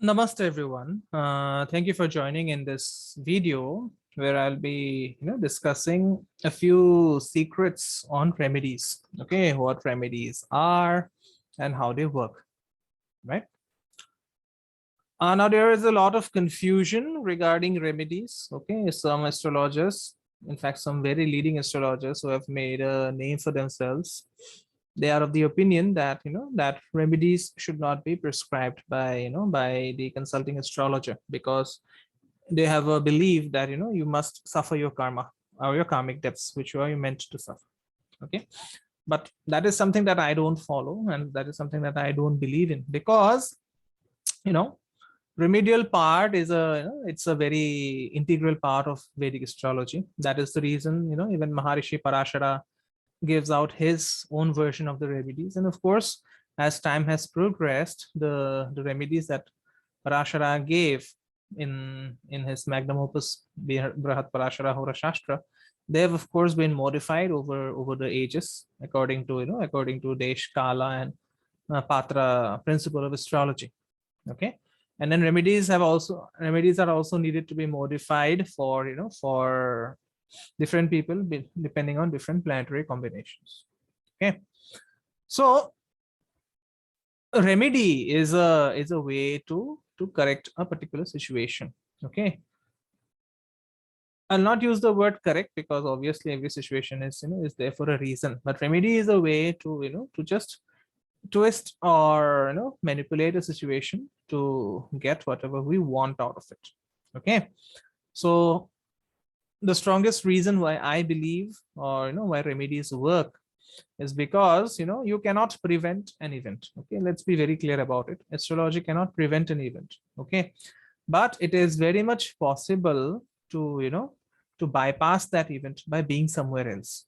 Namaste everyone. Thank you for joining in this video where I'll be discussing a few secrets on remedies. Okay, what remedies are and how they work, right? Now there is a lot of confusion regarding remedies. Okay, some astrologers, in fact, some very leading astrologers who have made a name for themselves, they are of the opinion that that remedies should not be prescribed by by the consulting astrologer, because they have a belief that you must suffer your karma or your karmic debts which you are meant to suffer. Okay, but that is something that I don't follow, and that is something that I don't believe in, because you know remedial part is it's a very integral part of Vedic astrology. That is the reason even Maharishi Parashara gives out his own version of the remedies. And of course, as time has progressed, the remedies that Parashara gave in his magnum opus Brahat Parashara Horashastra, they have of course been modified over the ages according to according to Desh Kala and Patra principle of astrology. Okay, and then remedies are also needed to be modified for for different people depending on different planetary combinations. Okay, so a remedy is a way to correct a particular situation. Okay, I'll not use the word correct because obviously every situation is is there for a reason, but remedy is a way to to just twist or manipulate a situation to get whatever we want out of it. Okay, so the strongest reason why I believe, or why remedies work, is because you cannot prevent an event. Okay, let's be very clear about it. Astrology cannot prevent an event. Okay, but it is very much possible to to bypass that event by being somewhere else.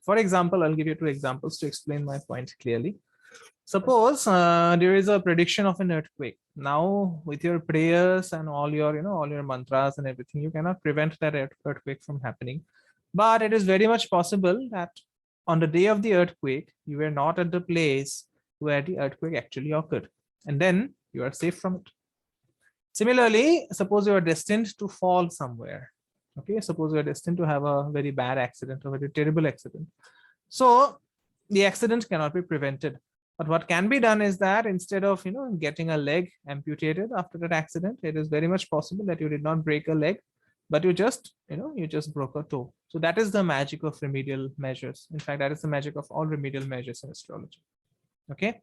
For example, I'll give you two examples to explain my point clearly. Suppose there is a prediction of an earthquake. Now, with your prayers and all your, all your mantras and everything, you cannot prevent that earthquake from happening. But it is very much possible that on the day of the earthquake, you were not at the place where the earthquake actually occurred, and then you are safe from it. Similarly, suppose you are destined to fall somewhere. Okay, suppose you are destined to have a very bad accident, a very terrible accident. So the accident cannot be prevented. But what can be done is that instead of getting a leg amputated after that accident, it is very much possible that you did not break a leg, but you just you just broke a toe. So that is the magic of remedial measures. In fact, that is the magic of all remedial measures in astrology. Okay,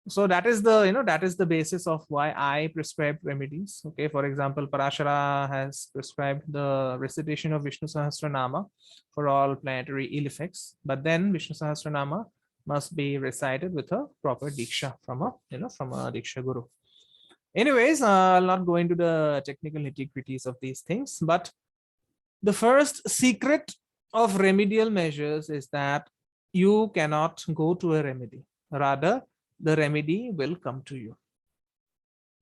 so that is the that is the basis of why I prescribe remedies. Okay, for example, Parashara has prescribed the recitation of Vishnu Sahasranama for all planetary ill effects, but then Vishnu Sahasranama must be recited with a proper diksha from a from a diksha guru. Anyways, I'll not go into the technical nitty-gritties of these things, but the first secret of remedial measures is that you cannot go to a remedy. Rather, the remedy will come to you.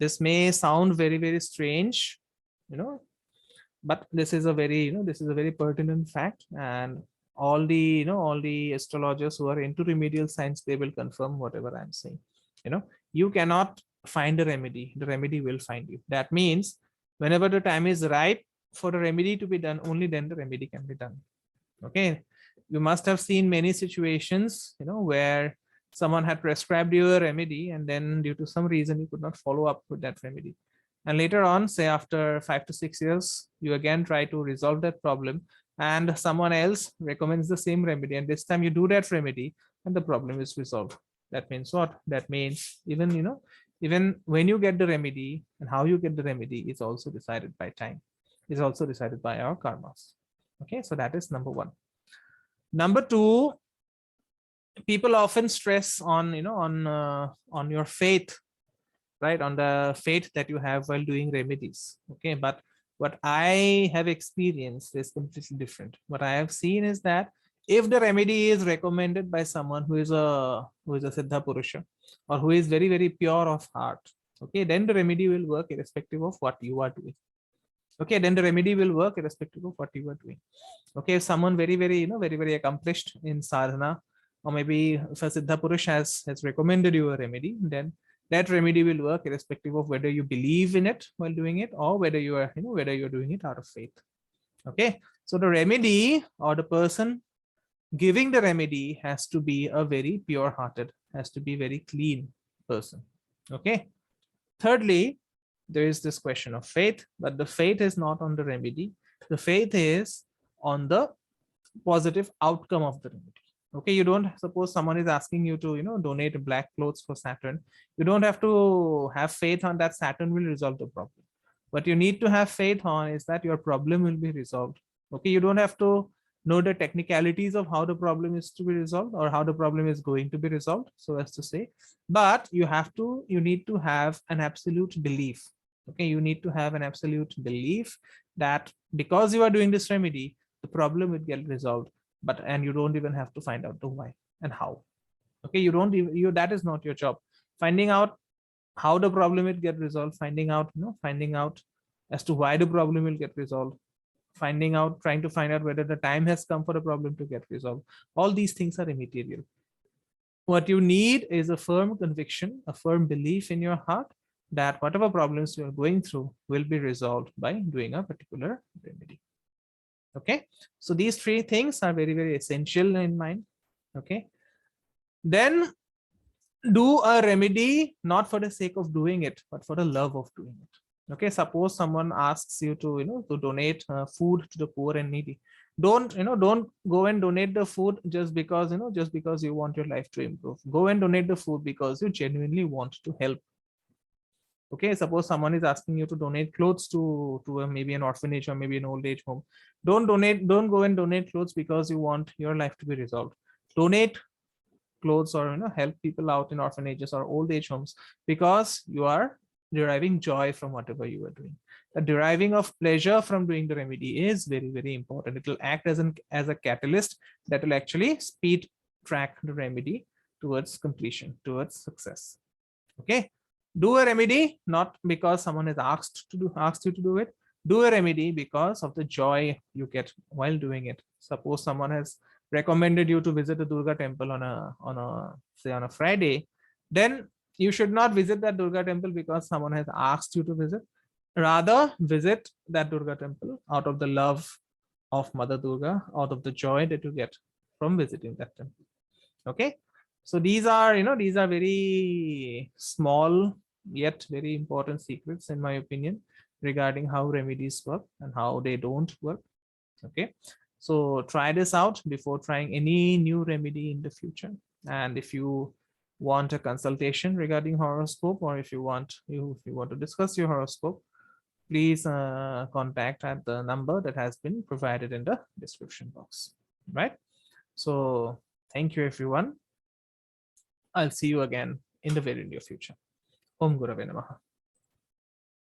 This may sound very, very strange, but this is a very, this is a very pertinent fact, and all the, all the astrologers who are into remedial science, they will confirm whatever I'm saying. You cannot find a remedy, the remedy will find you. That means whenever the time is ripe for a remedy to be done, only then the remedy can be done. Okay, you must have seen many situations where someone had prescribed you a remedy, and then due to some reason you could not follow up with that remedy, and later on, say after 5 to 6 years, you again try to resolve that problem, and someone else recommends the same remedy, and this time you do that remedy and the problem is resolved. That means what? That means even even when you get the remedy and how you get the remedy is also decided by time, is also decided by our karmas. Okay, so that is number one. Number two, people often stress on on your faith, right, on the faith that you have while doing remedies. Okay, but what I have experienced is completely different. What I have seen is that if the remedy is recommended by someone who is a siddha purusha, or who is very, very pure of heart, okay, then the remedy will work irrespective of what you are doing. Okay, then the remedy will work irrespective of what you are doing. Okay, if someone very, very very, very accomplished in sadhana, or maybe if a siddha purush has recommended you a remedy, then that remedy will work irrespective of whether you believe in it while doing it or whether you are, whether you're doing it out of faith. Okay, so the remedy or the person giving the remedy has to be a very pure hearted, has to be very clean person. Okay, thirdly, there is this question of faith, but the faith is not on the remedy. The faith is on the positive outcome of the remedy. Okay, you don't, suppose someone is asking you to, donate black clothes for Saturn. You don't have to have faith on that Saturn will resolve the problem. What you need to have faith on is that your problem will be resolved. Okay, you don't have to know the technicalities of how the problem is to be resolved or how the problem is going to be resolved, so as to say, but you need to have an absolute belief. Okay, you need to have an absolute belief that because you are doing this remedy, the problem will get resolved, and you don't even have to find out the why and how. Okay, you don't even, that is not your job. Finding out how the problem will get resolved, finding out as to why the problem will get resolved, trying to find out whether the time has come for the problem to get resolved, all these things are immaterial. What you need is a firm conviction, a firm belief in your heart that whatever problems you are going through will be resolved by doing a particular remedy. Okay, so these three things are very, very essential in mind. Okay, then do a remedy not for the sake of doing it, but for the love of doing it. Okay, suppose someone asks you to, to donate food to the poor and needy. Don't go and donate the food just because, you want your life to improve. Go and donate the food because you genuinely want to help. Okay, suppose someone is asking you to donate clothes to maybe an orphanage or maybe an old age home. Don't go and donate clothes because you want your life to be resolved. Donate clothes or help people out in orphanages or old age homes because you are deriving joy from whatever you are doing. The deriving of pleasure from doing the remedy is very, very important. It will act as a catalyst that will actually speed track the remedy towards completion, towards success. Okay, do a remedy not because someone has asked you to do it. Do a remedy because of the joy you get while doing it. Suppose someone has recommended you to visit the Durga temple on a Friday, then you should not visit that Durga temple because someone has asked you to visit. Rather, visit that Durga temple out of the love of Mother Durga, out of the joy that you get from visiting that temple. Okay, so these are very small yet very important secrets, in my opinion, regarding how remedies work and how they don't work. Okay, so try this out before trying any new remedy in the future. And if you want a consultation regarding horoscope, or if you want to discuss your horoscope, please contact at the number that has been provided in the description box. Right, so thank you everyone. I'll see you again in the very near future. Om Gurave Namaha.